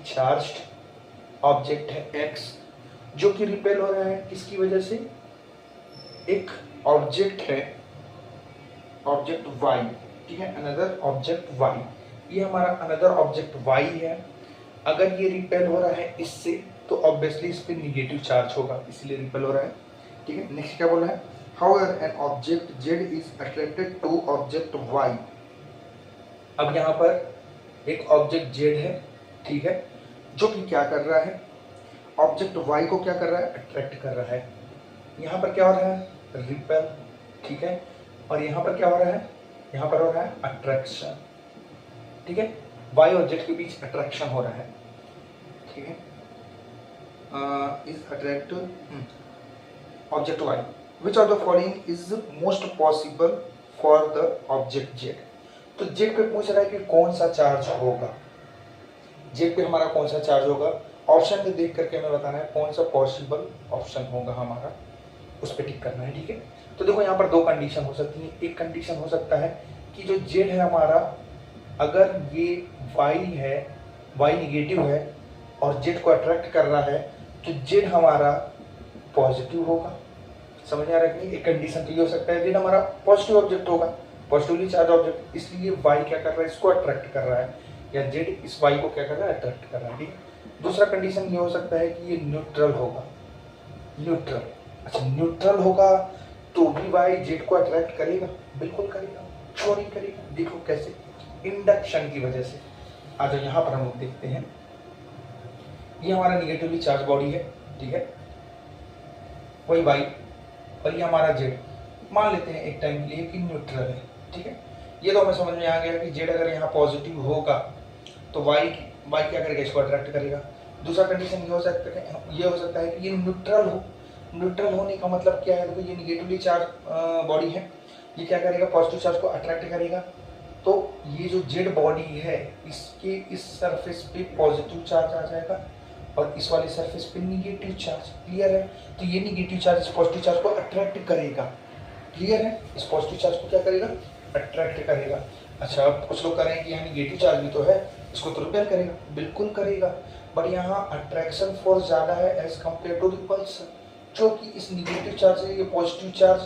Charged object है x जो कि रिपेल हो रहा है किसकी वजह से, एक ऑब्जेक्ट है, ऑब्जेक्ट y, ठीक है, अनदर ऑब्जेक्ट y, ये हमारा अनदर ऑब्जेक्ट y है। अगर ये रिपेल हो रहा है इससे तो ऑब्वियसली इस पे निगेटिव चार्ज होगा, इसलिए रिपेल हो रहा है, ठीक है। नेक्स्ट क्या बोला है, however an object z is attracted to object y। अब यहाँ पर एक ऑब्जेक्ट z है, ठीक है, जो कि क्या कर रहा है, ऑब्जेक्ट y को क्या कर रहा है, अट्रैक्ट कर रहा है। यहाँ पर क्या हो रहा है, रिपेल, ठीक है, और यहाँ पर क्या हो रहा है, यहाँ पर हो रहा है अट्रैक्शन, ठीक है, y और z के बीच अट्रैक्शन हो रहा है, ठीक है। Is attract object y, which of the following is most possible for the object z। तो z पे पूछ रहा है कि कौन सा चार्ज होगा, z पे हमारा कौन सा चार्ज होगा, ऑप्शन में देख करके हमें बताना है कौन सा पॉसिबल ऑप्शन होगा हमारा, उस पर टिक करना है, ठीक है। तो देखो यहाँ पर दो कंडीशन हो सकती है, एक कंडीशन हो सकता है कि जो z है हमारा, अगर ये y है, y निगेटिव है और z को अट्रैक्ट कर रहा है तो z हमारा पॉजिटिव होगा, समझ आ रहा है कि एक कंडीशन तो ये हो सकता है z हमारा पॉजिटिव ऑब्जेक्ट होगा, पॉजिटिवली चार्ज ऑब्जेक्ट, इसलिए y क्या कर रहा है, इसको अट्रैक्ट कर रहा है, या z इस y को क्या कर रहा है, अट्रैक्ट कर रहा है, ठीक है। दूसरा कंडीशन ये हो सकता है कि ये न्यूट्रल होगा, न्यूट्रल, अच्छा न्यूट्रल होगा तो भी y z को अट्रैक्ट करेगा, बिल्कुल करेगा, क्यों नहीं करेगा, देखो कैसे, इंडक्शन की वजह से। आ जाओ यहाँ पर हम लोग देखते हैं, ये हमारा निगेटिवली चार्ज बॉडी है, ठीक है, वही y और ये हमारा z, मान लेते हैं एक टाइम के लिए कि न्यूट्रल है, ठीक है। ये तो हमें समझ में आ गया कि z अगर यहाँ पॉजिटिव होगा तो y क्या करेगा, इसको अट्रैक्ट करेगा। दूसरा कंडीशन ये हो सकता है कि ये न्यूट्रल हो, न्यूट्रल होने का मतलब क्या है, देखो ये निगेटिवली चार्ज बॉडी है, ये क्या करेगा, पॉजिटिव चार्ज को अट्रैक्ट करेगा, तो ये जो जेड बॉडी है इसके इस सरफेस पे पॉजिटिव चार्ज आ जाएगा और इस वाले सरफेस पे निगेटिव चार्ज, क्लियर है। तो ये निगेटिव चार्ज इस पॉजिटिव चार्ज को अट्रैक्ट करेगा, क्लियर है, इस पॉजिटिव चार्ज को क्या करेगा, अट्रैक्ट करेगा। अच्छा, अब कुछ लोग कह रहे हैं कि यहाँ निगेटिव चार्ज भी तो है, इसको तो रिपेल करेगा, बिल्कुल करेगा, बट यहाँ अट्रैक्शन फोर्स ज़्यादा है एज कम्पेयर टू रिपल्सन, जो कि इस निगेटिव चार्ज से ये पॉजिटिव चार्ज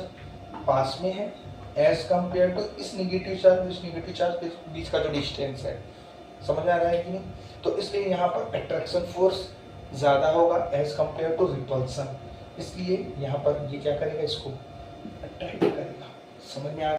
पास में है एज कम्पेयर टू इस निगेटिव चार्ज के बीच का जो डिस्टेंस है, समझ आ रहा है कि नहीं। तो इसलिए यहाँ पर अट्रैक्शन फोर्स ज़्यादा होगा एज कम्पेयर टू रिपल्सन, इसलिए यहाँ पर ये क्या करेगा, इसको अट्रैक्ट करेगा, समझ में आ